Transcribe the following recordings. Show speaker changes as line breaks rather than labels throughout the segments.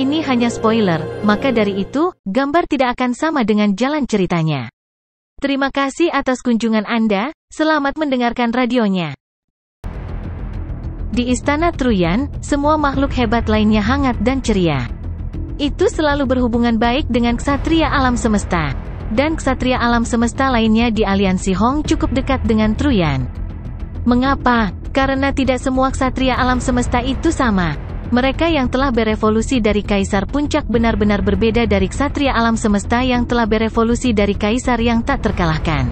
Ini hanya spoiler, maka dari itu, gambar tidak akan sama dengan jalan ceritanya. Terima kasih atas kunjungan Anda, selamat mendengarkan radionya. Di Istana Truyan, semua makhluk hebat lainnya hangat dan ceria. Itu selalu berhubungan baik dengan ksatria alam semesta. Dan ksatria alam semesta lainnya di aliansi Hong cukup dekat dengan Truyan. Mengapa? Karena tidak semua ksatria alam semesta itu sama. Mereka yang telah berevolusi dari Kaisar Puncak benar-benar berbeda dari ksatria alam semesta yang telah berevolusi dari Kaisar yang tak terkalahkan.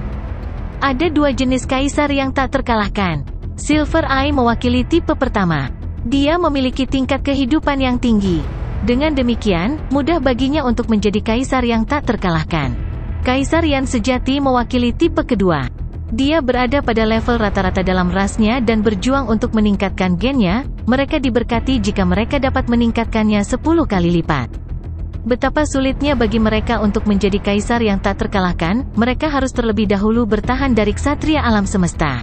Ada dua jenis Kaisar yang tak terkalahkan. Silver Eye mewakili tipe pertama. Dia memiliki tingkat kehidupan yang tinggi. Dengan demikian, mudah baginya untuk menjadi kaisar yang tak terkalahkan. Kaisar Yan sejati mewakili tipe kedua. Dia berada pada level rata-rata dalam rasnya dan berjuang untuk meningkatkan gennya. Mereka diberkati jika mereka dapat meningkatkannya 10 kali lipat. Betapa sulitnya bagi mereka untuk menjadi kaisar yang tak terkalahkan, mereka harus terlebih dahulu bertahan dari ksatria alam semesta.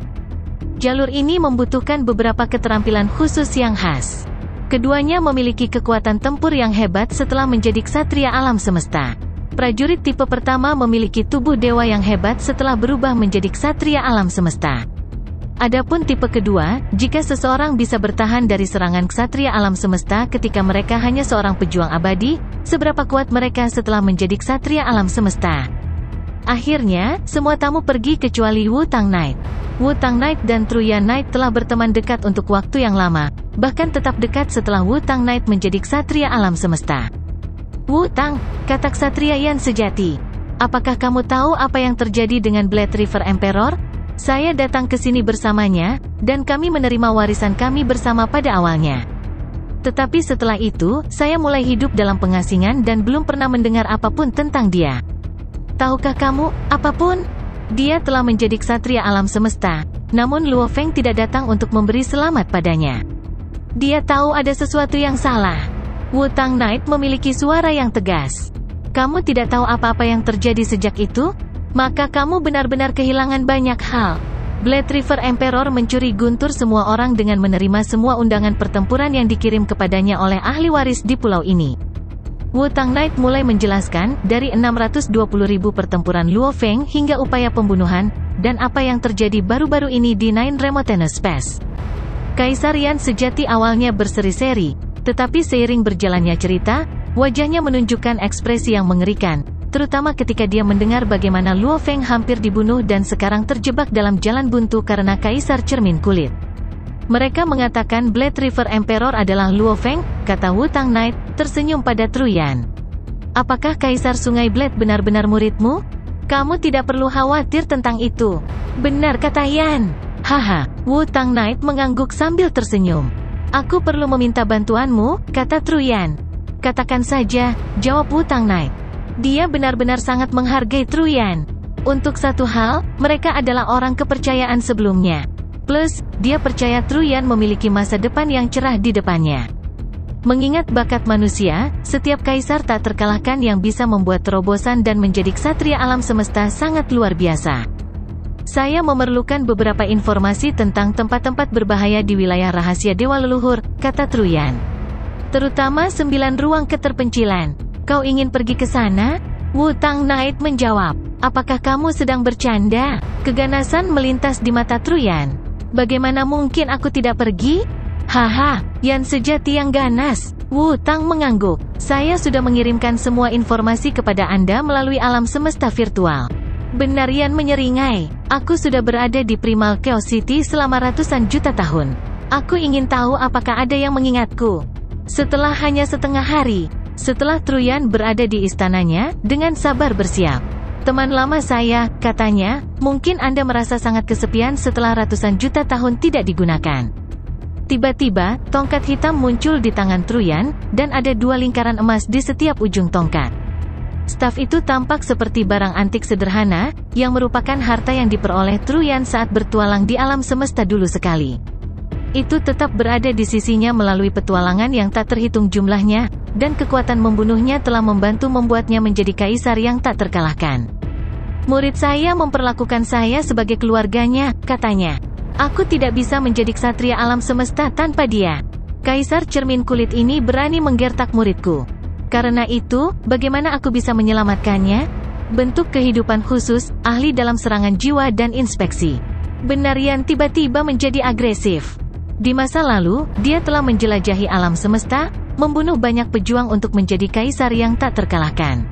Jalur ini membutuhkan beberapa keterampilan khusus yang khas. Keduanya memiliki kekuatan tempur yang hebat setelah menjadi ksatria alam semesta. Prajurit tipe pertama memiliki tubuh dewa yang hebat setelah berubah menjadi ksatria alam semesta. Adapun tipe kedua, jika seseorang bisa bertahan dari serangan ksatria alam semesta ketika mereka hanya seorang pejuang abadi, seberapa kuat mereka setelah menjadi ksatria alam semesta. Akhirnya, semua tamu pergi kecuali Wu Tang Knight. Wu Tang Knight dan Truyan Knight telah berteman dekat untuk waktu yang lama, bahkan tetap dekat setelah Wu Tang Knight menjadi ksatria alam semesta. Wu Tang, kata ksatria Yan sejati. Apakah kamu tahu apa yang terjadi dengan Blood River Emperor? Saya datang ke sini bersamanya, dan kami menerima warisan kami bersama pada awalnya. Tetapi setelah itu, saya mulai hidup dalam pengasingan dan belum pernah mendengar apapun tentang dia. Tahukah kamu, apapun? Dia telah menjadi ksatria alam semesta, namun Luo Feng tidak datang untuk memberi selamat padanya. Dia tahu ada sesuatu yang salah. Wu Tang Knight memiliki suara yang tegas. Kamu tidak tahu apa-apa yang terjadi sejak itu? Maka kamu benar-benar kehilangan banyak hal. Blood River Emperor mencuri guntur semua orang dengan menerima semua undangan pertempuran yang dikirim kepadanya oleh ahli waris di pulau ini. Wu Tang Knight mulai menjelaskan, dari 620.000 pertempuran Luo Feng hingga upaya pembunuhan, dan apa yang terjadi baru-baru ini di Nine Remotenous Pass. Kaisar Yan sejati awalnya berseri-seri, tetapi seiring berjalannya cerita, wajahnya menunjukkan ekspresi yang mengerikan, terutama ketika dia mendengar bagaimana Luo Feng hampir dibunuh dan sekarang terjebak dalam jalan buntu karena Kaisar Cermin Kulit. Mereka mengatakan Blood River Emperor adalah Luo Feng, kata Wu Tang Knight, tersenyum pada Truyan. Apakah Kaisar Sungai Blood benar-benar muridmu? Kamu tidak perlu khawatir tentang itu. Benar, kata Yan. Haha, Wu Tang Knight mengangguk sambil tersenyum. Aku perlu meminta bantuanmu, kata Truyan. Katakan saja, jawab Wu Tang Knight. Dia benar-benar sangat menghargai Truyan. Untuk satu hal, mereka adalah orang kepercayaan sebelumnya. Plus, dia percaya Truyan memiliki masa depan yang cerah di depannya. Mengingat bakat manusia, setiap kaisar tak terkalahkan yang bisa membuat terobosan dan menjadi ksatria alam semesta sangat luar biasa. Saya memerlukan beberapa informasi tentang tempat-tempat berbahaya di wilayah rahasia Dewa Leluhur, kata Truyan. Terutama 9 ruang keterpencilan. Kau ingin pergi ke sana? Wu Tang Knight menjawab. Apakah kamu sedang bercanda? Keganasan melintas di mata Truyan. Bagaimana mungkin aku tidak pergi? Haha, Yan sejati yang ganas. Wu Tang mengangguk. Saya sudah mengirimkan semua informasi kepada Anda melalui alam semesta virtual. Benar, Yan menyeringai. Aku sudah berada di Primal Chaos City selama ratusan juta tahun. Aku ingin tahu apakah ada yang mengingatku. Setelah hanya setengah hari, setelah Truyan berada di istananya, dengan sabar bersiap. Teman lama saya, katanya, mungkin Anda merasa sangat kesepian setelah ratusan juta tahun tidak digunakan. Tiba-tiba, tongkat hitam muncul di tangan Truyan, dan ada 2 lingkaran emas di setiap ujung tongkat. Staf itu tampak seperti barang antik sederhana, yang merupakan harta yang diperoleh Truyan saat bertualang di alam semesta dulu sekali. Itu tetap berada di sisinya melalui petualangan yang tak terhitung jumlahnya, dan kekuatan membunuhnya telah membantu membuatnya menjadi kaisar yang tak terkalahkan. Murid saya memperlakukan saya sebagai keluarganya, katanya. Aku tidak bisa menjadi ksatria alam semesta tanpa dia. Kaisar Cermin Kulit ini berani menggertak muridku. Karena itu, bagaimana aku bisa menyelamatkannya? Bentuk kehidupan khusus, ahli dalam serangan jiwa dan inspeksi. Benarian tiba-tiba menjadi agresif. Di masa lalu, dia telah menjelajahi alam semesta, membunuh banyak pejuang untuk menjadi kaisar yang tak terkalahkan.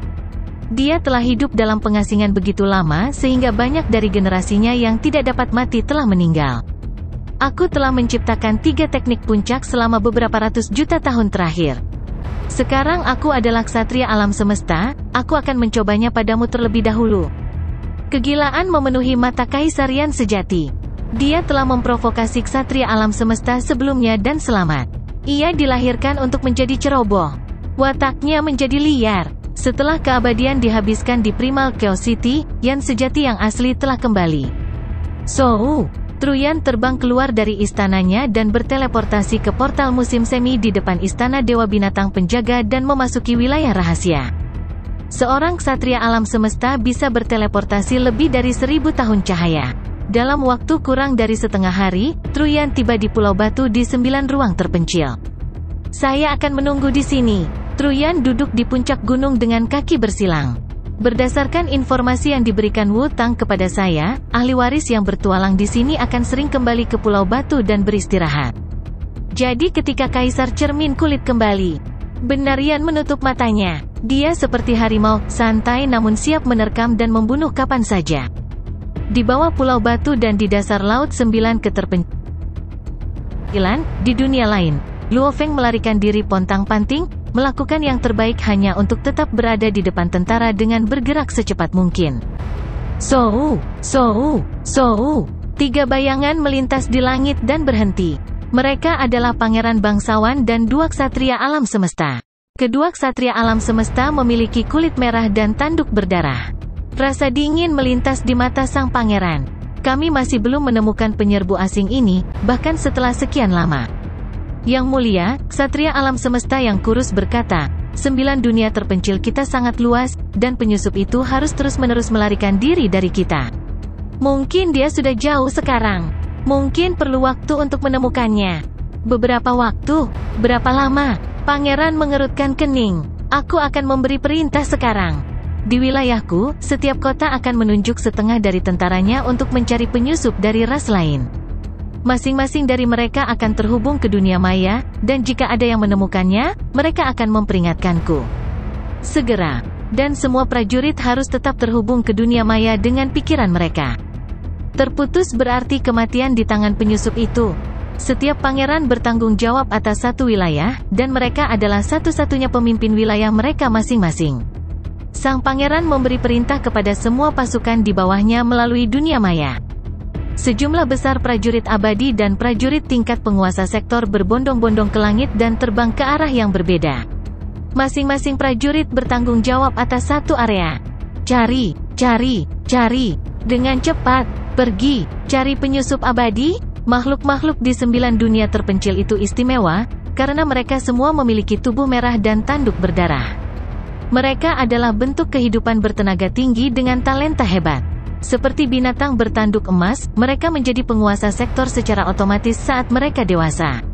Dia telah hidup dalam pengasingan begitu lama sehingga banyak dari generasinya yang tidak dapat mati telah meninggal. Aku telah menciptakan 3 teknik puncak selama beberapa ratus juta tahun terakhir. Sekarang aku adalah ksatria alam semesta, aku akan mencobanya padamu terlebih dahulu. Kegilaan memenuhi mata Kaisar Yan sejati. Dia telah memprovokasi ksatria alam semesta sebelumnya dan selamat. Ia dilahirkan untuk menjadi ceroboh. Wataknya menjadi liar. Setelah keabadian dihabiskan di Primal Chaos City, Yan sejati yang asli telah kembali. Truyan terbang keluar dari istananya dan berteleportasi ke portal musim semi di depan istana Dewa Binatang Penjaga dan memasuki wilayah rahasia. Seorang ksatria alam semesta bisa berteleportasi lebih dari 1000 tahun cahaya. Dalam waktu kurang dari setengah hari, Truyan tiba di Pulau Batu di 9 ruang terpencil. Saya akan menunggu di sini. Truyan duduk di puncak gunung dengan kaki bersilang. Berdasarkan informasi yang diberikan Wu Tang kepada saya, ahli waris yang bertualang di sini akan sering kembali ke Pulau Batu dan beristirahat. Jadi ketika Kaisar Cermin Kulit kembali, Benarian menutup matanya. Dia seperti harimau, santai namun siap menerkam dan membunuh kapan saja. Di bawah Pulau Batu dan di dasar Laut 9 keterpencilan, di dunia lain, Luo Feng melarikan diri pontang-panting, melakukan yang terbaik hanya untuk tetap berada di depan tentara dengan bergerak secepat mungkin. Tiga bayangan melintas di langit dan berhenti. Mereka adalah pangeran bangsawan dan 2 ksatria alam semesta. Kedua ksatria alam semesta memiliki kulit merah dan tanduk berdarah. Rasa dingin melintas di mata sang pangeran. Kami masih belum menemukan penyerbu asing ini, bahkan setelah sekian lama. Yang mulia, ksatria alam semesta yang kurus berkata, 9 dunia terpencil kita sangat luas, dan penyusup itu harus terus-menerus melarikan diri dari kita. Mungkin dia sudah jauh sekarang. Mungkin perlu waktu untuk menemukannya. Beberapa waktu? Berapa lama? Pangeran mengerutkan kening. Aku akan memberi perintah sekarang. Di wilayahku, setiap kota akan menunjuk setengah dari tentaranya untuk mencari penyusup dari ras lain. Masing-masing dari mereka akan terhubung ke dunia maya, dan jika ada yang menemukannya, mereka akan memperingatkanku. Segera. Dan semua prajurit harus tetap terhubung ke dunia maya dengan pikiran mereka. Terputus berarti kematian di tangan penyusup itu. Setiap pangeran bertanggung jawab atas satu wilayah, dan mereka adalah satu-satunya pemimpin wilayah mereka masing-masing. Sang pangeran memberi perintah kepada semua pasukan di bawahnya melalui dunia maya. Sejumlah besar prajurit abadi dan prajurit tingkat penguasa sektor berbondong-bondong ke langit dan terbang ke arah yang berbeda. Masing-masing prajurit bertanggung jawab atas satu area. Cari. Dengan cepat, pergi, cari penyusup abadi. Makhluk-makhluk di 9 dunia terpencil itu istimewa, karena mereka semua memiliki tubuh merah dan tanduk berdarah. Mereka adalah bentuk kehidupan bertenaga tinggi dengan talenta hebat. Seperti binatang bertanduk emas, mereka menjadi penguasa sektor secara otomatis saat mereka dewasa.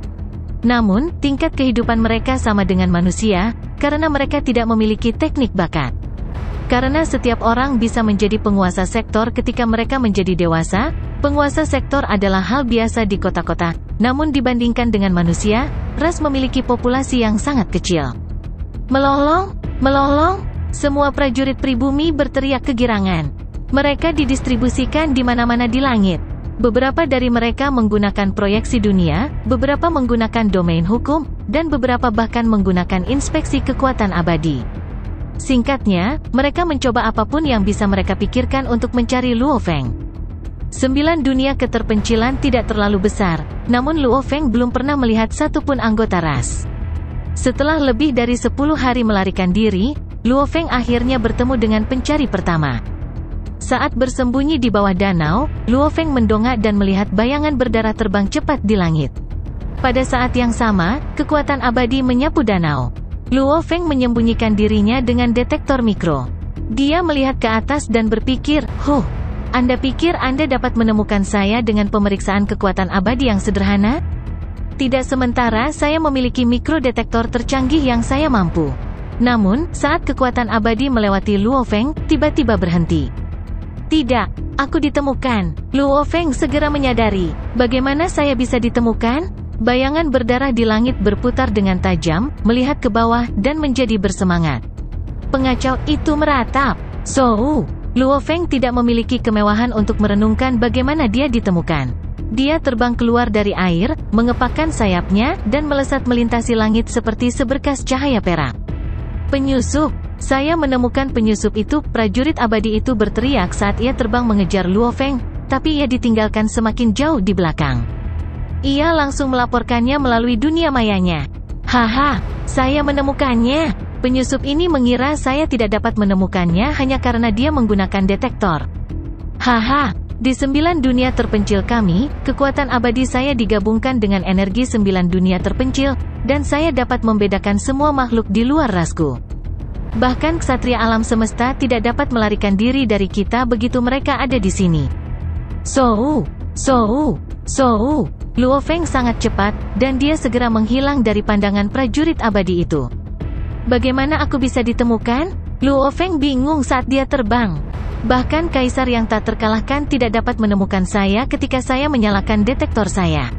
Namun, tingkat kehidupan mereka sama dengan manusia, karena mereka tidak memiliki teknik bakat. Karena setiap orang bisa menjadi penguasa sektor ketika mereka menjadi dewasa, penguasa sektor adalah hal biasa di kota-kota, namun dibandingkan dengan manusia, ras memiliki populasi yang sangat kecil. Melolong, semua prajurit pribumi berteriak kegirangan. Mereka didistribusikan di mana-mana di langit. Beberapa dari mereka menggunakan proyeksi dunia, beberapa menggunakan domain hukum, dan beberapa bahkan menggunakan inspeksi kekuatan abadi. Singkatnya, mereka mencoba apapun yang bisa mereka pikirkan untuk mencari Luo Feng. 9 dunia keterpencilan tidak terlalu besar, namun Luo Feng belum pernah melihat satupun anggota ras. Setelah lebih dari 10 hari melarikan diri, Luo Feng akhirnya bertemu dengan pencari pertama. Saat bersembunyi di bawah danau, Luo Feng mendongak dan melihat bayangan berdarah terbang cepat di langit. Pada saat yang sama, kekuatan abadi menyapu danau. Luo Feng menyembunyikan dirinya dengan detektor mikro. Dia melihat ke atas dan berpikir, Anda pikir Anda dapat menemukan saya dengan pemeriksaan kekuatan abadi yang sederhana? Tidak, sementara saya memiliki mikrodetektor tercanggih yang saya mampu Namun, saat kekuatan abadi melewati Luo Feng, tiba-tiba berhenti. Tidak, aku ditemukan. Luo Feng segera menyadari. Bagaimana saya bisa ditemukan? Bayangan berdarah di langit berputar dengan tajam, melihat ke bawah, dan menjadi bersemangat. Pengacau itu meratap. Luo Feng tidak memiliki kemewahan untuk merenungkan bagaimana dia ditemukan. Dia terbang keluar dari air, mengepakkan sayapnya, dan melesat melintasi langit seperti seberkas cahaya perak. Penyusup! Saya menemukan penyusup itu, prajurit abadi itu berteriak saat ia terbang mengejar Luo Feng, tapi ia ditinggalkan semakin jauh di belakang. Ia langsung melaporkannya melalui dunia mayanya. Haha, saya menemukannya. Penyusup ini mengira saya tidak dapat menemukannya hanya karena dia menggunakan detektor. Haha. Di 9 dunia terpencil kami, kekuatan abadi saya digabungkan dengan energi 9 dunia terpencil, dan saya dapat membedakan semua makhluk di luar rasku. Bahkan ksatria alam semesta tidak dapat melarikan diri dari kita begitu mereka ada di sini. Luo Feng sangat cepat, dan dia segera menghilang dari pandangan prajurit abadi itu. Bagaimana aku bisa ditemukan? Luo Feng bingung saat dia terbang. Bahkan kaisar yang tak terkalahkan tidak dapat menemukan saya ketika saya menyalakan detektor saya.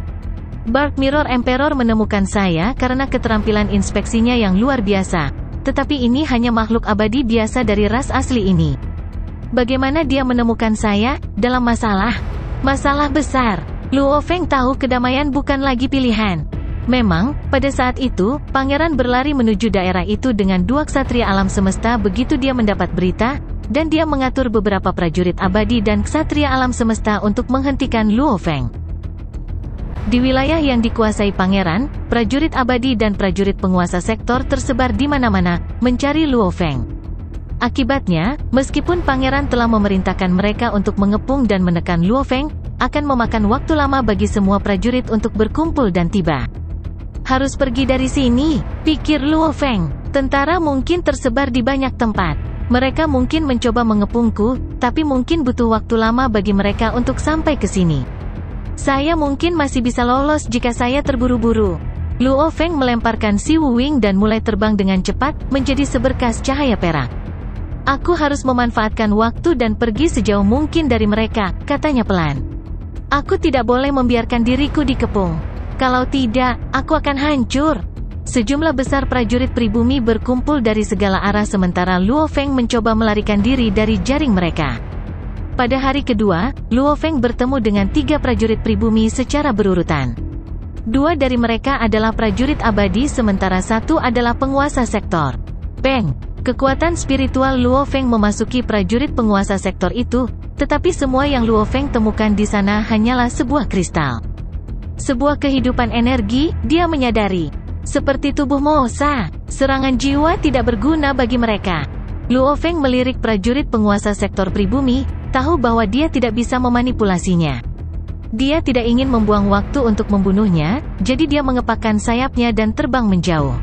Dark Mirror Emperor menemukan saya karena keterampilan inspeksinya yang luar biasa. Tetapi ini hanya makhluk abadi biasa dari ras asli ini. Bagaimana dia menemukan saya? Dalam masalah besar. Luo Feng tahu kedamaian bukan lagi pilihan. Memang, pada saat itu, pangeran berlari menuju daerah itu dengan 2 ksatria alam semesta begitu dia mendapat berita, dan dia mengatur beberapa prajurit abadi dan ksatria alam semesta untuk menghentikan Luo Feng. Di wilayah yang dikuasai pangeran, prajurit abadi dan prajurit penguasa sektor tersebar di mana-mana, mencari Luo Feng. Akibatnya, meskipun pangeran telah memerintahkan mereka untuk mengepung dan menekan Luo Feng, akan memakan waktu lama bagi semua prajurit untuk berkumpul dan tiba. Harus pergi dari sini, pikir Luo Feng. Tentara mungkin tersebar di banyak tempat. Mereka mungkin mencoba mengepungku, tapi mungkin butuh waktu lama bagi mereka untuk sampai ke sini. Saya mungkin masih bisa lolos jika saya terburu-buru. Luo Feng melemparkan Si Wuwing dan mulai terbang dengan cepat, menjadi seberkas cahaya perak. Aku harus memanfaatkan waktu dan pergi sejauh mungkin dari mereka, katanya pelan. Aku tidak boleh membiarkan diriku dikepung. Kalau tidak, aku akan hancur. Sejumlah besar prajurit pribumi berkumpul dari segala arah sementara Luo Feng mencoba melarikan diri dari jaring mereka. Pada hari kedua, Luo Feng bertemu dengan 3 prajurit pribumi secara berurutan. 2 dari mereka adalah prajurit abadi sementara 1 adalah penguasa sektor. Peng! Kekuatan spiritual Luo Feng memasuki prajurit penguasa sektor itu, tetapi semua yang Luo Feng temukan di sana hanyalah sebuah kristal. Sebuah kehidupan energi, dia menyadari. Seperti tubuh Mosa, serangan jiwa tidak berguna bagi mereka. Luo Feng melirik prajurit penguasa sektor pribumi, tahu bahwa dia tidak bisa memanipulasinya. Dia tidak ingin membuang waktu untuk membunuhnya, jadi dia mengepakkan sayapnya dan terbang menjauh.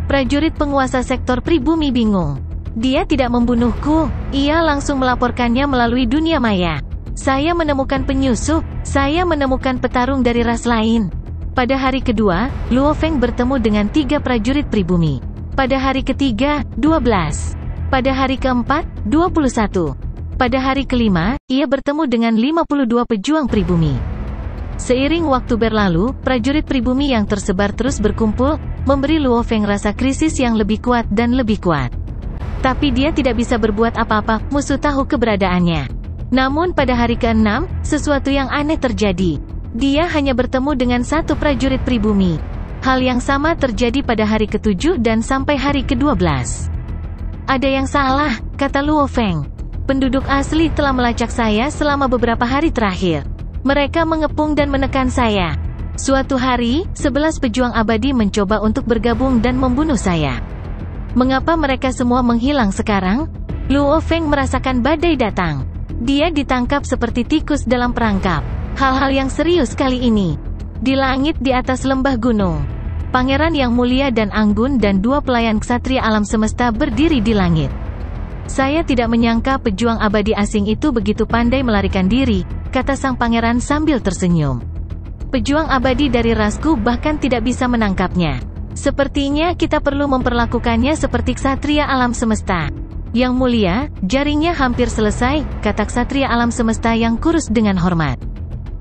Prajurit penguasa sektor pribumi bingung. Dia tidak membunuhku, ia langsung melaporkannya melalui dunia maya. Saya menemukan penyusup, saya menemukan petarung dari ras lain. Pada hari kedua, Luo Feng bertemu dengan 3 prajurit pribumi. Pada hari ketiga, 12. Pada hari keempat, 21. Pada hari kelima, ia bertemu dengan 52 pejuang pribumi. Seiring waktu berlalu, prajurit pribumi yang tersebar terus berkumpul, memberi Luo Feng rasa krisis yang lebih kuat dan lebih kuat. Tapi dia tidak bisa berbuat apa-apa, musuh tahu keberadaannya. Namun pada hari ke-6, sesuatu yang aneh terjadi. Dia hanya bertemu dengan 1 prajurit pribumi. Hal yang sama terjadi pada hari ke-7 dan sampai hari ke-12. Ada yang salah, kata Luo Feng. Penduduk asli telah melacak saya selama beberapa hari terakhir. Mereka mengepung dan menekan saya. Suatu hari, 11 pejuang abadi mencoba untuk bergabung dan membunuh saya. Mengapa mereka semua menghilang sekarang? Luo Feng merasakan badai datang. Dia ditangkap seperti tikus dalam perangkap. Hal-hal yang serius kali ini. Di langit di atas lembah gunung, Pangeran yang mulia dan anggun dan 2 pelayan ksatria alam semesta berdiri di langit. Saya tidak menyangka pejuang abadi asing itu begitu pandai melarikan diri, kata sang pangeran sambil tersenyum. Pejuang abadi dari rasku bahkan tidak bisa menangkapnya. Sepertinya kita perlu memperlakukannya seperti ksatria alam semesta. Yang mulia, jaringnya hampir selesai, kata ksatria alam semesta yang kurus dengan hormat.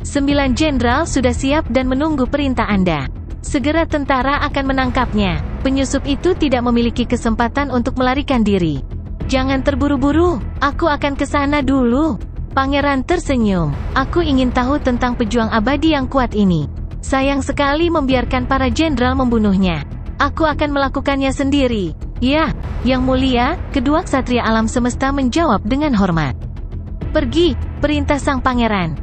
9 jenderal sudah siap dan menunggu perintah Anda. Segera tentara akan menangkapnya. Penyusup itu tidak memiliki kesempatan untuk melarikan diri. Jangan terburu-buru, aku akan ke sana dulu. Pangeran tersenyum. Aku ingin tahu tentang pejuang abadi yang kuat ini. Sayang sekali membiarkan para jenderal membunuhnya. Aku akan melakukannya sendiri. Ya, Yang Mulia, kedua ksatria alam semesta menjawab dengan hormat. Pergi, perintah sang pangeran.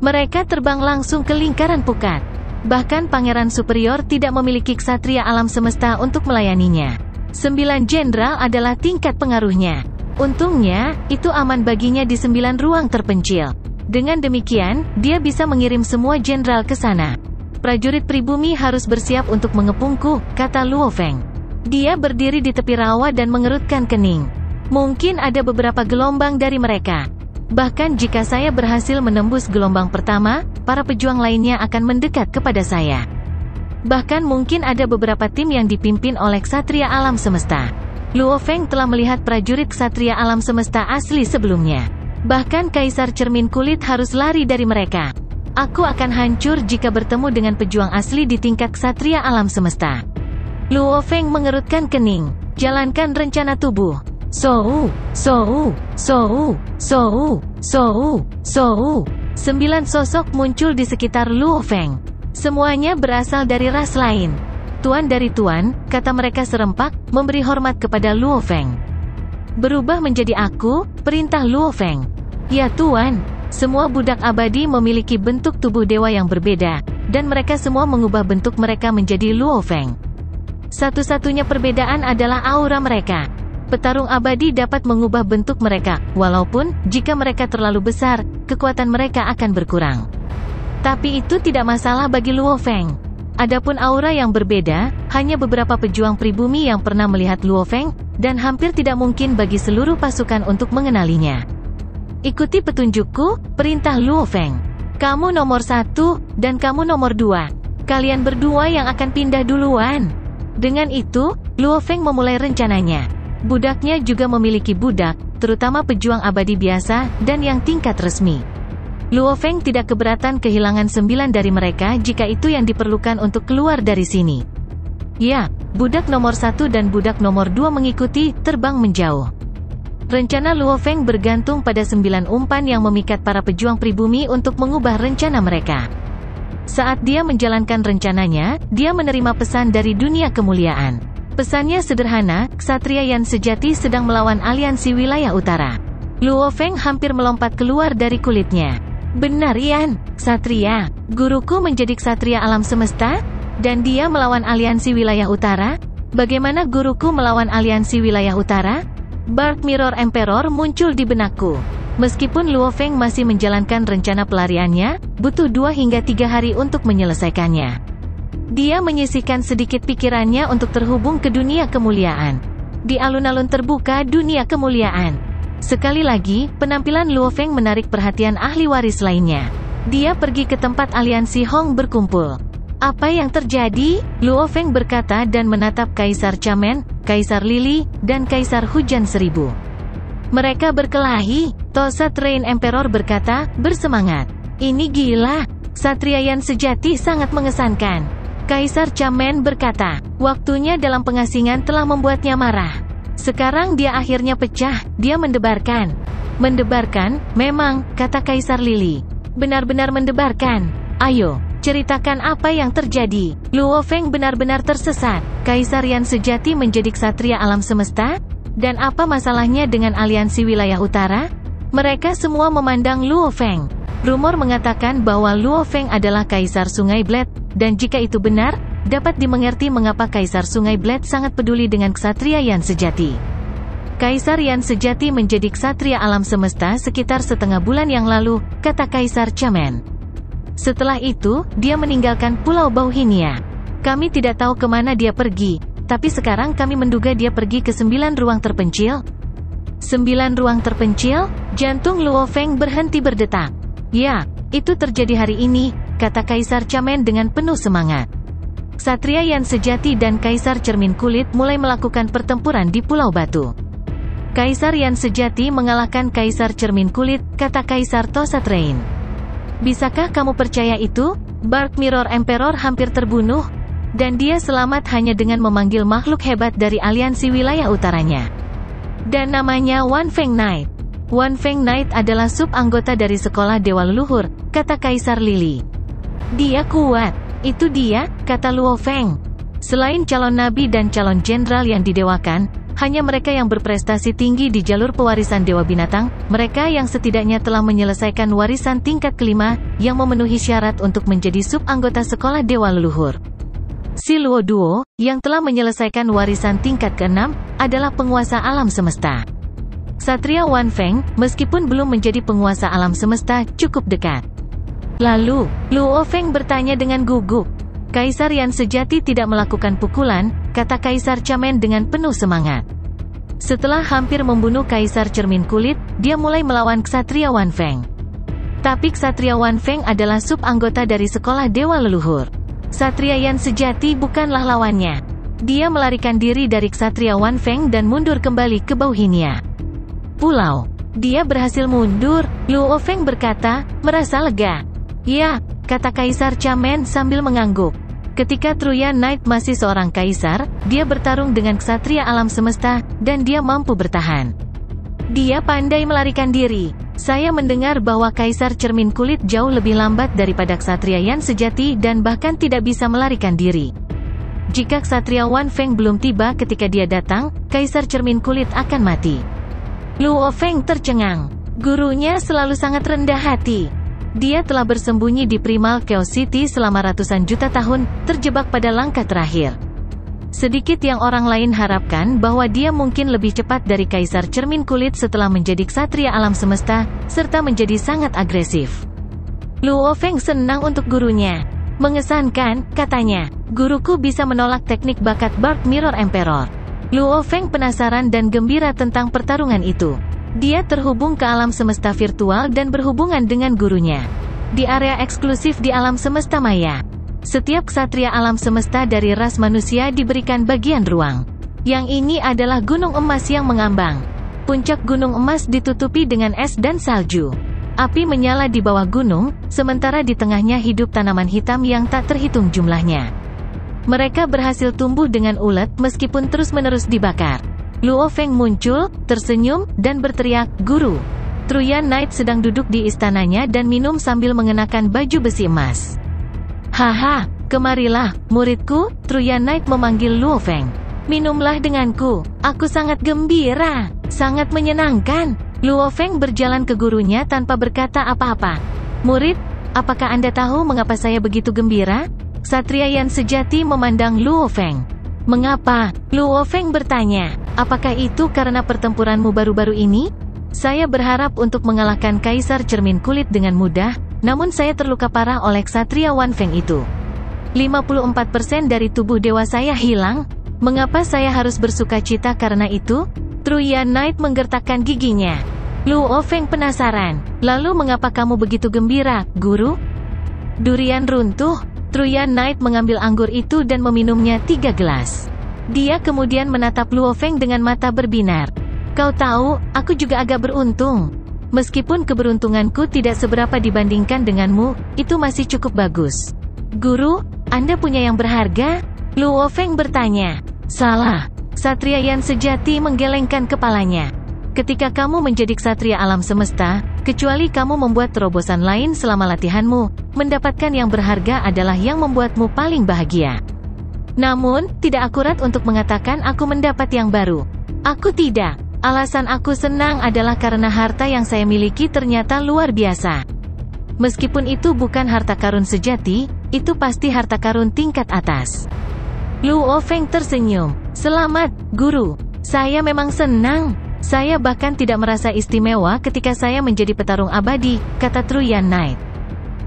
Mereka terbang langsung ke lingkaran pukat. Bahkan pangeran superior tidak memiliki ksatria alam semesta untuk melayaninya. 9 jenderal adalah tingkat pengaruhnya. Untungnya, itu aman baginya di 9 ruang terpencil. Dengan demikian, dia bisa mengirim semua jenderal ke sana. Prajurit pribumi harus bersiap untuk mengepungku, kata Luo Feng. Dia berdiri di tepi rawa dan mengerutkan kening. Mungkin ada beberapa gelombang dari mereka. Bahkan jika saya berhasil menembus gelombang pertama, para pejuang lainnya akan mendekat kepada saya. Bahkan mungkin ada beberapa tim yang dipimpin oleh ksatria alam semesta. Luo Feng telah melihat prajurit ksatria alam semesta asli sebelumnya. Bahkan Kaisar Cermin Kulit harus lari dari mereka. Aku akan hancur jika bertemu dengan pejuang asli di tingkat ksatria alam semesta. Luo Feng mengerutkan kening. Jalankan rencana tubuh. 9 sosok muncul di sekitar Luo Feng. Semuanya berasal dari ras lain. Tuan dari Tuan, kata mereka serempak, memberi hormat kepada Luo Feng. Berubah menjadi aku, perintah Luo Feng. Ya Tuan, semua budak abadi memiliki bentuk tubuh dewa yang berbeda, dan mereka semua mengubah bentuk mereka menjadi Luo Feng. Satu-satunya perbedaan adalah aura mereka. Petarung abadi dapat mengubah bentuk mereka, walaupun, jika mereka terlalu besar, kekuatan mereka akan berkurang. Tapi itu tidak masalah bagi Luo Feng. Adapun aura yang berbeda, hanya beberapa pejuang pribumi yang pernah melihat Luo Feng, dan hampir tidak mungkin bagi seluruh pasukan untuk mengenalinya. Ikuti petunjukku, perintah Luo Feng. Kamu nomor 1, dan kamu nomor 2. Kalian berdua yang akan pindah duluan. Dengan itu, Luo Feng memulai rencananya. Budaknya juga memiliki budak, terutama pejuang abadi biasa, dan yang tingkat resmi. Luo Feng tidak keberatan kehilangan 9 dari mereka jika itu yang diperlukan untuk keluar dari sini. Ya, budak nomor 1 dan budak nomor 2 mengikuti, terbang menjauh. Rencana Luo Feng bergantung pada 9 umpan yang memikat para pejuang pribumi untuk mengubah rencana mereka. Saat dia menjalankan rencananya, dia menerima pesan dari dunia kemuliaan. Pesannya sederhana, ksatria yang sejati sedang melawan aliansi wilayah utara. Luo Feng hampir melompat keluar dari kulitnya. Benar Yan, ksatria. Guruku menjadi ksatria alam semesta, dan dia melawan aliansi wilayah utara. Bagaimana guruku melawan aliansi wilayah utara? Dark Mirror Emperor muncul di benakku. Meskipun Luo Feng masih menjalankan rencana pelariannya, butuh 2 hingga 3 hari untuk menyelesaikannya. Dia menyisihkan sedikit pikirannya untuk terhubung ke dunia kemuliaan. Di alun-alun terbuka dunia kemuliaan. Sekali lagi, penampilan Luo Feng menarik perhatian ahli waris lainnya. Dia pergi ke tempat aliansi Hong berkumpul. Apa yang terjadi? Luo Feng berkata dan menatap Kaisar Chamen, Kaisar Lili, dan Kaisar Hujan Seribu. Mereka berkelahi. Tosat Rain Emperor berkata, bersemangat. Ini gila. Ksatria yang sejati sangat mengesankan. Kaisar Chamen berkata, waktunya dalam pengasingan telah membuatnya marah. Sekarang dia akhirnya pecah, dia mendebarkan. Mendebarkan, memang, kata Kaisar Lili. Benar-benar mendebarkan. Ayo, ceritakan apa yang terjadi. Luo Feng benar-benar tersesat. Kaisar yang sejati menjadi ksatria alam semesta? Dan apa masalahnya dengan aliansi wilayah utara? Mereka semua memandang Luo Feng. Rumor mengatakan bahwa Luo Feng adalah Kaisar Sungai Blade, dan jika itu benar, dapat dimengerti mengapa Kaisar Sungai Blade sangat peduli dengan ksatria yang sejati. Kaisar yang sejati menjadi ksatria alam semesta sekitar setengah bulan yang lalu, kata Kaisar Chamen. Setelah itu, dia meninggalkan Pulau Bauhinia. Kami tidak tahu kemana dia pergi, tapi sekarang kami menduga dia pergi ke 9 ruang terpencil. 9 ruang terpencil? Jantung Luo Feng berhenti berdetak. Ya, itu terjadi hari ini, kata Kaisar Chamen dengan penuh semangat. Ksatria Yan sejati dan Kaisar Cermin Kulit mulai melakukan pertempuran di Pulau Batu. Kaisar Yan sejati mengalahkan Kaisar Cermin Kulit, kata Kaisar Tosatrain. Bisakah kamu percaya itu? Dark Mirror Emperor hampir terbunuh, dan dia selamat hanya dengan memanggil makhluk hebat dari aliansi wilayah utaranya. Dan namanya Wan Feng Knight. Wan Feng Knight adalah sub anggota dari sekolah Dewa Leluhur, kata Kaisar Lili. Dia kuat. Itu dia, kata Luo Feng. Selain calon nabi dan calon jenderal yang didewakan, hanya mereka yang berprestasi tinggi di jalur pewarisan Dewa Binatang, mereka yang setidaknya telah menyelesaikan warisan tingkat kelima, yang memenuhi syarat untuk menjadi sub anggota sekolah Dewa Leluhur. Si Luo Duo, yang telah menyelesaikan warisan tingkat keenam, adalah penguasa alam semesta. Ksatria Wan Feng, meskipun belum menjadi penguasa alam semesta, cukup dekat. Lalu, Luo Feng bertanya dengan gugup. Kaisar Yan sejati tidak melakukan pukulan, kata Kaisar Chamen dengan penuh semangat. Setelah hampir membunuh Kaisar Cermin Kulit, dia mulai melawan Ksatria Wan Feng. Tapi Ksatria Wan Feng adalah sub anggota dari sekolah Dewa Leluhur. Ksatria Yan sejati bukanlah lawannya. Dia melarikan diri dari Ksatria Wan Feng dan mundur kembali ke Bauhinia Pulau. Dia berhasil mundur, Luo Feng berkata, merasa lega. Ya, kata Kaisar Chamen sambil mengangguk. Ketika Truyan Knight masih seorang kaisar, dia bertarung dengan ksatria alam semesta, dan dia mampu bertahan. Dia pandai melarikan diri. Saya mendengar bahwa Kaisar Cermin Kulit jauh lebih lambat daripada Ksatria Yan sejati dan bahkan tidak bisa melarikan diri. Jika Ksatria Wan Feng belum tiba ketika dia datang, Kaisar Cermin Kulit akan mati. Luo Feng tercengang. Gurunya selalu sangat rendah hati. Dia telah bersembunyi di Primal Chaos City selama ratusan juta tahun, terjebak pada langkah terakhir. Sedikit yang orang lain harapkan bahwa dia mungkin lebih cepat dari Kaisar Cermin Kulit setelah menjadi ksatria alam semesta, serta menjadi sangat agresif. Luo Feng senang untuk gurunya. Mengesankan, katanya, guruku bisa menolak teknik bakat Dark Mirror Emperor. Luo Feng penasaran dan gembira tentang pertarungan itu. Dia terhubung ke alam semesta virtual dan berhubungan dengan gurunya. Di area eksklusif di alam semesta maya. Setiap ksatria alam semesta dari ras manusia diberikan bagian ruang. Yang ini adalah gunung emas yang mengambang. Puncak gunung emas ditutupi dengan es dan salju. Api menyala di bawah gunung, sementara di tengahnya hidup tanaman hitam yang tak terhitung jumlahnya. Mereka berhasil tumbuh dengan ulet meskipun terus-menerus dibakar. Luo Feng muncul, tersenyum, dan berteriak, "Guru!" Truyan Knight sedang duduk di istananya dan minum sambil mengenakan baju besi emas. "Haha, kemarilah, muridku," Truyan Knight memanggil Luo Feng. "Minumlah denganku, aku sangat gembira, sangat menyenangkan." Luo Feng berjalan ke gurunya tanpa berkata apa-apa. "Murid, apakah Anda tahu mengapa saya begitu gembira?" Ksatria Yan sejati memandang Luo Feng. "Mengapa?" Luo Feng bertanya. "Apakah itu karena pertempuranmu baru-baru ini?" "Saya berharap untuk mengalahkan Kaisar Cermin Kulit dengan mudah, namun saya terluka parah oleh Ksatria Wan Feng itu. 54% dari tubuh dewa saya hilang. Mengapa saya harus bersukacita karena itu?" Truyan Knight menggertakkan giginya. Luo Feng penasaran. "Lalu mengapa kamu begitu gembira, guru?" "Durian runtuh." Truyan Knight mengambil anggur itu dan meminumnya 3 gelas. Dia kemudian menatap Luo Feng dengan mata berbinar. "Kau tahu, aku juga agak beruntung. Meskipun keberuntunganku tidak seberapa dibandingkan denganmu, itu masih cukup bagus." "Guru, Anda punya yang berharga?" Luo Feng bertanya. "Salah." Ksatria Yan sejati menggelengkan kepalanya. "Ketika kamu menjadi ksatria alam semesta, kecuali kamu membuat terobosan lain selama latihanmu, mendapatkan yang berharga adalah yang membuatmu paling bahagia. Namun, tidak akurat untuk mengatakan aku mendapat yang baru. Aku tidak. Alasan aku senang adalah karena harta yang saya miliki ternyata luar biasa. Meskipun itu bukan harta karun sejati, itu pasti harta karun tingkat atas." Luo Feng tersenyum. "Selamat, guru. Saya memang senang. Saya bahkan tidak merasa istimewa ketika saya menjadi petarung abadi," kata Truyan Knight.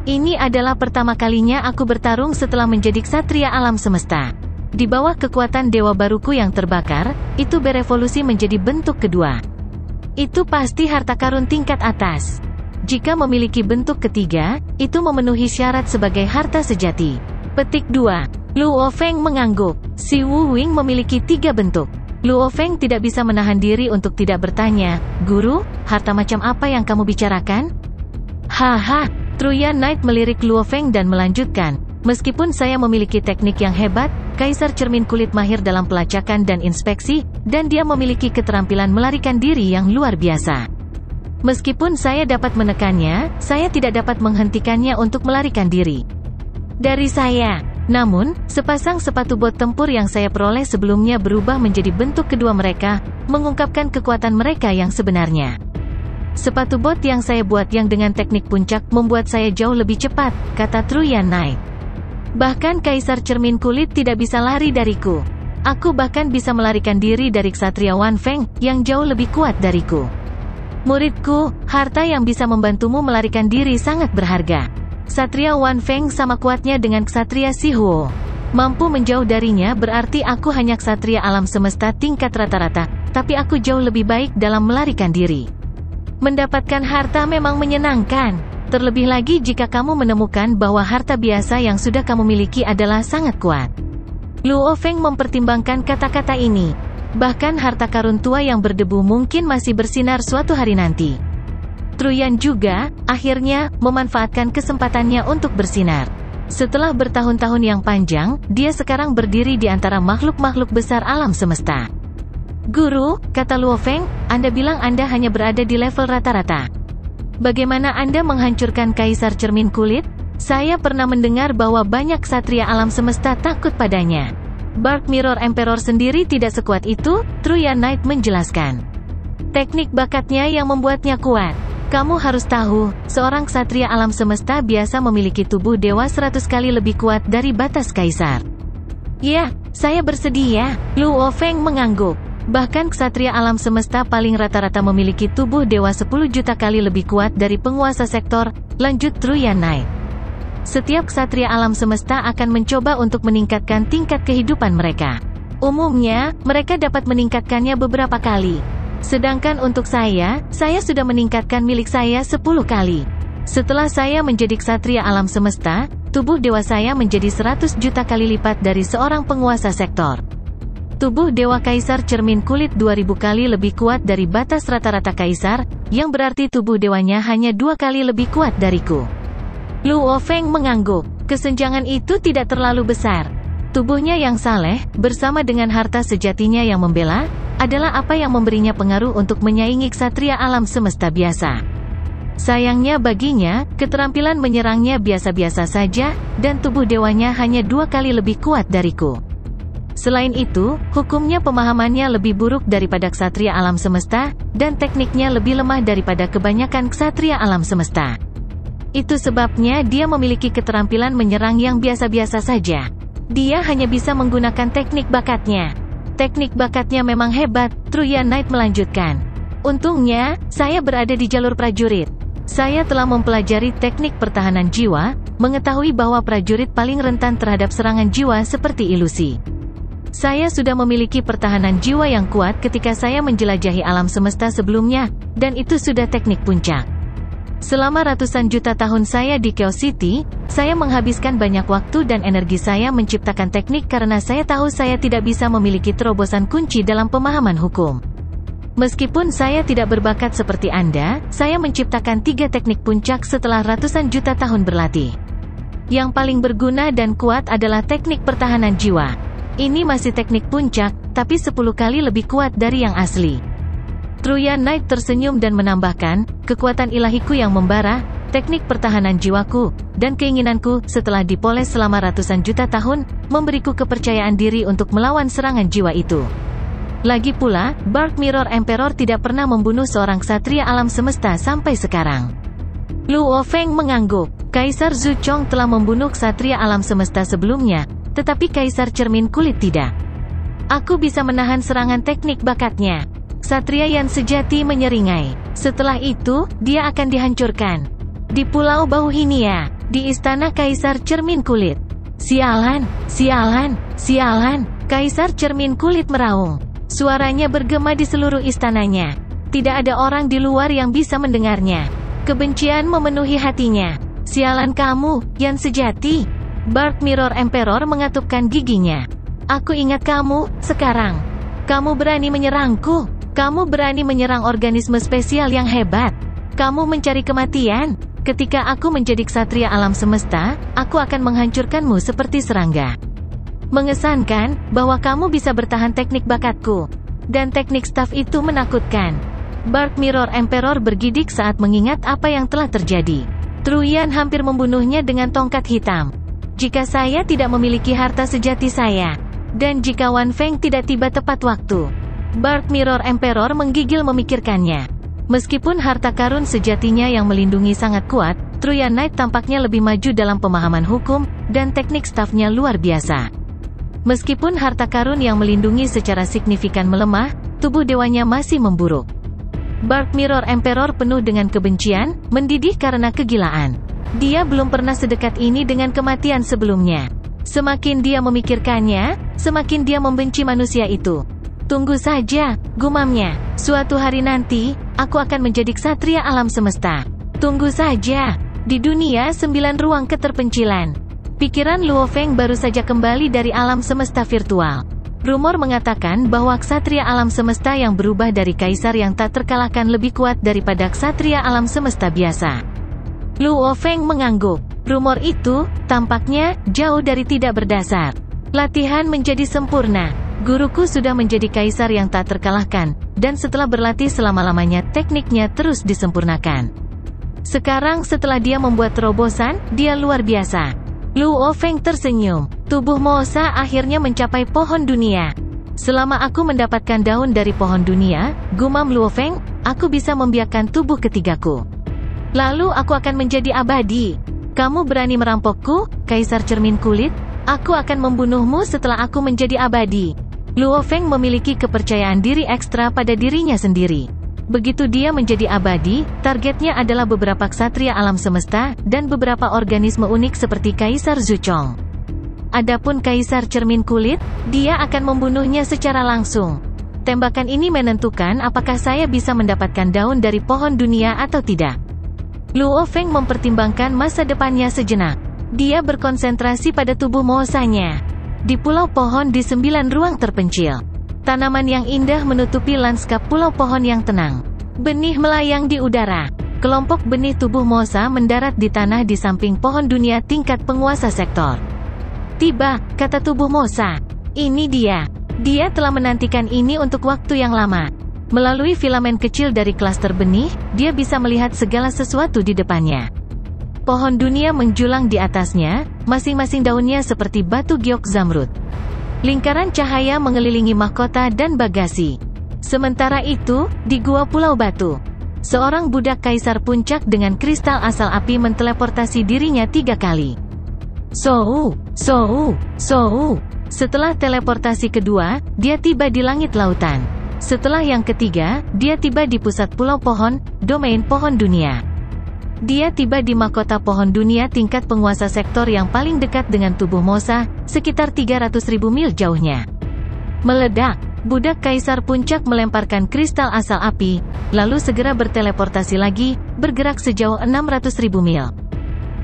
"Ini adalah pertama kalinya aku bertarung setelah menjadi ksatria alam semesta. Di bawah kekuatan dewa baruku yang terbakar, itu berevolusi menjadi bentuk kedua. Itu pasti harta karun tingkat atas. Jika memiliki bentuk ketiga, itu memenuhi syarat sebagai harta sejati." Petik 2. Luo Feng mengangguk. Si Wu Wing memiliki 3 bentuk. Luo Feng tidak bisa menahan diri untuk tidak bertanya, "Guru, harta macam apa yang kamu bicarakan?" "Haha." Truyan Knight melirik Luo Feng dan melanjutkan, "Meskipun saya memiliki teknik yang hebat, Kaisar Cermin Kulit mahir dalam pelacakan dan inspeksi, dan dia memiliki keterampilan melarikan diri yang luar biasa. Meskipun saya dapat menekannya, saya tidak dapat menghentikannya untuk melarikan diri dari saya. Namun, sepasang sepatu bot tempur yang saya peroleh sebelumnya berubah menjadi bentuk kedua mereka, mengungkapkan kekuatan mereka yang sebenarnya. Sepatu bot yang saya buat yang dengan teknik puncak membuat saya jauh lebih cepat," kata Truyan Knight. "Bahkan Kaisar Cermin Kulit tidak bisa lari dariku. Aku bahkan bisa melarikan diri dari Ksatria Wan Feng, yang jauh lebih kuat dariku. Muridku, harta yang bisa membantumu melarikan diri sangat berharga. Ksatria Wan Feng sama kuatnya dengan Ksatria Si Huo. Mampu menjauh darinya berarti aku hanya ksatria alam semesta tingkat rata-rata, tapi aku jauh lebih baik dalam melarikan diri. Mendapatkan harta memang menyenangkan. Terlebih lagi jika kamu menemukan bahwa harta biasa yang sudah kamu miliki adalah sangat kuat." Luo Feng mempertimbangkan kata-kata ini. "Bahkan harta karun tua yang berdebu mungkin masih bersinar suatu hari nanti." Truyan juga, akhirnya, memanfaatkan kesempatannya untuk bersinar. Setelah bertahun-tahun yang panjang, dia sekarang berdiri di antara makhluk-makhluk besar alam semesta. "Guru," kata Luo Feng, "Anda bilang Anda hanya berada di level rata-rata. Bagaimana Anda menghancurkan Kaisar Cermin Kulit? Saya pernah mendengar bahwa banyak ksatria alam semesta takut padanya." "Dark Mirror Emperor sendiri tidak sekuat itu," Truyan Knight menjelaskan. "Teknik bakatnya yang membuatnya kuat. Kamu harus tahu, seorang ksatria alam semesta biasa memiliki tubuh dewa 100 kali lebih kuat dari batas kaisar." "Ya, saya bersedia." Luo Feng mengangguk. "Bahkan ksatria alam semesta paling rata-rata memiliki tubuh dewa 10 juta kali lebih kuat dari penguasa sektor," lanjut Truyan Knight. "Setiap ksatria alam semesta akan mencoba untuk meningkatkan tingkat kehidupan mereka. Umumnya, mereka dapat meningkatkannya beberapa kali. Sedangkan untuk saya sudah meningkatkan milik saya 10 kali. Setelah saya menjadi ksatria alam semesta, tubuh dewa saya menjadi 100 juta kali lipat dari seorang penguasa sektor. Tubuh dewa Kaisar Cermin Kulit 2000 kali lebih kuat dari batas rata-rata kaisar, yang berarti tubuh dewanya hanya 2 kali lebih kuat dariku." Luo Feng mengangguk. Kesenjangan itu tidak terlalu besar. Tubuhnya yang saleh, bersama dengan harta sejatinya yang membela, adalah apa yang memberinya pengaruh untuk menyaingi ksatria alam semesta biasa. Sayangnya baginya, keterampilan menyerangnya biasa-biasa saja, dan tubuh dewanya hanya 2 kali lebih kuat dariku. Selain itu, hukumnya pemahamannya lebih buruk daripada ksatria alam semesta, dan tekniknya lebih lemah daripada kebanyakan ksatria alam semesta. Itu sebabnya dia memiliki keterampilan menyerang yang biasa-biasa saja. Dia hanya bisa menggunakan teknik bakatnya. Teknik bakatnya memang hebat, Truyan Knight melanjutkan. "Untungnya, saya berada di jalur prajurit. Saya telah mempelajari teknik pertahanan jiwa, mengetahui bahwa prajurit paling rentan terhadap serangan jiwa seperti ilusi. Saya sudah memiliki pertahanan jiwa yang kuat ketika saya menjelajahi alam semesta sebelumnya, dan itu sudah teknik puncak. Selama ratusan juta tahun saya di Chaos City, saya menghabiskan banyak waktu dan energi saya menciptakan teknik karena saya tahu saya tidak bisa memiliki terobosan kunci dalam pemahaman hukum. Meskipun saya tidak berbakat seperti Anda, saya menciptakan 3 teknik puncak setelah ratusan juta tahun berlatih. Yang paling berguna dan kuat adalah teknik pertahanan jiwa. Ini masih teknik puncak, tapi 10 kali lebih kuat dari yang asli." Truyan Knight tersenyum dan menambahkan, "Kekuatan ilahiku yang membara, teknik pertahanan jiwaku, dan keinginanku, setelah dipoles selama ratusan juta tahun, memberiku kepercayaan diri untuk melawan serangan jiwa itu. Lagi pula, Dark Mirror Emperor tidak pernah membunuh seorang ksatria alam semesta sampai sekarang." Luo Feng mengangguk. "Kaisar Zhu Chong telah membunuh ksatria alam semesta sebelumnya, tetapi Kaisar Cermin Kulit tidak. Aku bisa menahan serangan teknik bakatnya." Ksatria yang sejati menyeringai. "Setelah itu, dia akan dihancurkan. Di Pulau Bauhinia, di Istana Kaisar Cermin Kulit." "Sialan, sialan, sialan!" Kaisar Cermin Kulit meraung. Suaranya bergema di seluruh istananya. Tidak ada orang di luar yang bisa mendengarnya. Kebencian memenuhi hatinya. "Sialan kamu, yang sejati! Dark Mirror Emperor mengatupkan giginya. Aku ingat kamu, sekarang. Kamu berani menyerangku. Kamu berani menyerang organisme spesial yang hebat. Kamu mencari kematian. Ketika aku menjadi ksatria alam semesta, aku akan menghancurkanmu seperti serangga. Mengesankan, bahwa kamu bisa bertahan teknik bakatku. Dan teknik staff itu menakutkan. Dark Mirror Emperor bergidik saat mengingat apa yang telah terjadi. Truyan hampir membunuhnya dengan tongkat hitam. Jika saya tidak memiliki harta sejati saya. Dan jika Wan Feng tidak tiba tepat waktu. Dark Mirror Emperor menggigil memikirkannya. Meskipun harta karun sejatinya yang melindungi sangat kuat, Truyan Knight tampaknya lebih maju dalam pemahaman hukum, dan teknik stafnya luar biasa. Meskipun harta karun yang melindungi secara signifikan melemah, tubuh dewanya masih memburuk. Dark Mirror Emperor penuh dengan kebencian, mendidih karena kegilaan. Dia belum pernah sedekat ini dengan kematian sebelumnya. Semakin dia memikirkannya, semakin dia membenci manusia itu. Tunggu saja, gumamnya. Suatu hari nanti, aku akan menjadi ksatria alam semesta. Tunggu saja. Di dunia 9 ruang keterpencilan. Pikiran Luo Feng baru saja kembali dari alam semesta virtual. Rumor mengatakan bahwa ksatria alam semesta yang berubah dari kaisar yang tak terkalahkan lebih kuat daripada ksatria alam semesta biasa. Luo Feng mengangguk. Rumor itu, tampaknya, jauh dari tidak berdasar. Latihan menjadi sempurna. Guruku sudah menjadi kaisar yang tak terkalahkan, dan setelah berlatih selama-lamanya tekniknya terus disempurnakan. Sekarang setelah dia membuat terobosan, dia luar biasa. Luo Feng tersenyum. Tubuh Mosa akhirnya mencapai pohon dunia. Selama aku mendapatkan daun dari pohon dunia, gumam Luo Feng, aku bisa membiarkan tubuh ketigaku. Lalu aku akan menjadi abadi. Kamu berani merampokku, Kaisar Cermin Kulit? Aku akan membunuhmu setelah aku menjadi abadi. Luo Feng memiliki kepercayaan diri ekstra pada dirinya sendiri. Begitu dia menjadi abadi, targetnya adalah beberapa ksatria alam semesta, dan beberapa organisme unik seperti Kaisar Zuchong. Adapun Kaisar Cermin Kulit, dia akan membunuhnya secara langsung. Tembakan ini menentukan apakah saya bisa mendapatkan daun dari pohon dunia atau tidak. Luo Feng mempertimbangkan masa depannya sejenak. Dia berkonsentrasi pada tubuh Mosanya. Di pulau pohon di 9 ruang terpencil. Tanaman yang indah menutupi lanskap pulau pohon yang tenang. Benih melayang di udara. Kelompok benih tubuh Mosa mendarat di tanah di samping pohon dunia tingkat penguasa sektor. Tiba, kata tubuh Mosa. Ini dia. Dia telah menantikan ini untuk waktu yang lama. Melalui filamen kecil dari klaster benih, dia bisa melihat segala sesuatu di depannya. Pohon dunia menjulang di atasnya, masing-masing daunnya seperti batu giok zamrud. Lingkaran cahaya mengelilingi mahkota dan bagasi. Sementara itu, di gua Pulau Batu, seorang budak kaisar puncak dengan kristal asal api menteleportasi dirinya 3 kali. Sou. Setelah teleportasi kedua, dia tiba di langit lautan. Setelah yang ketiga, dia tiba di pusat pulau pohon, domain pohon dunia. Dia tiba di mahkota pohon dunia tingkat penguasa sektor yang paling dekat dengan tubuh Mosa, sekitar 300.000 mil jauhnya. Meledak, budak kaisar puncak melemparkan kristal asal api, lalu segera berteleportasi lagi, bergerak sejauh 600.000 mil.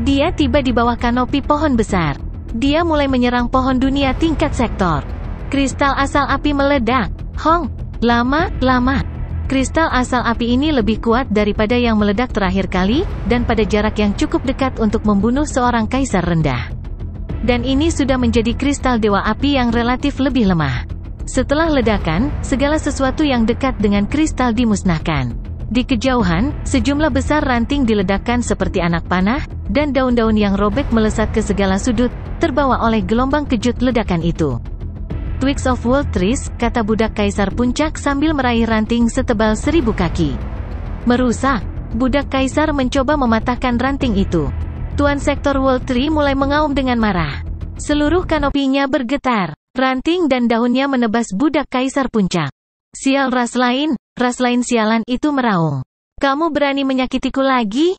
Dia tiba di bawah kanopi pohon besar. Dia mulai menyerang pohon dunia tingkat sektor. Kristal asal api meledak. Hong! Lama. Kristal asal api ini lebih kuat daripada yang meledak terakhir kali, dan pada jarak yang cukup dekat untuk membunuh seorang kaisar rendah. Dan ini sudah menjadi kristal dewa api yang relatif lebih lemah. Setelah ledakan, segala sesuatu yang dekat dengan kristal dimusnahkan. Di kejauhan, sejumlah besar ranting diledakkan seperti anak panah, dan daun-daun yang robek melesat ke segala sudut, terbawa oleh gelombang kejut ledakan itu. Twigs of World Trees, kata budak kaisar puncak sambil meraih ranting setebal 1000 kaki. Merusak. Budak kaisar mencoba mematahkan ranting itu. Tuan Sektor World Tree mulai mengaum dengan marah. Seluruh kanopinya bergetar. Ranting dan daunnya menebas budak kaisar puncak. Sial ras lain sialan itu meraung. Kamu berani menyakitiku lagi?